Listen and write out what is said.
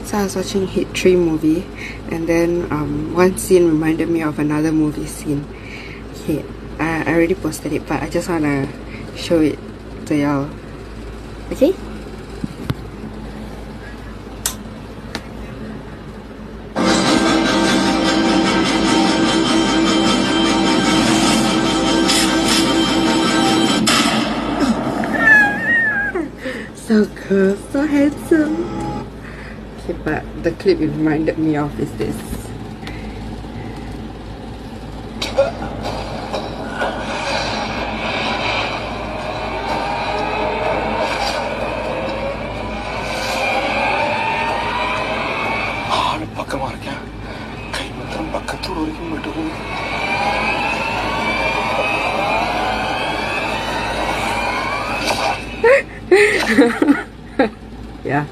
So I was watching Hit 3 movie, and then one scene reminded me of another movie scene. Okay, I already posted it, but I just wanna show it to y'all. Okay? So cool, so handsome. Okay, but the clip it reminded me of is this. Yeah.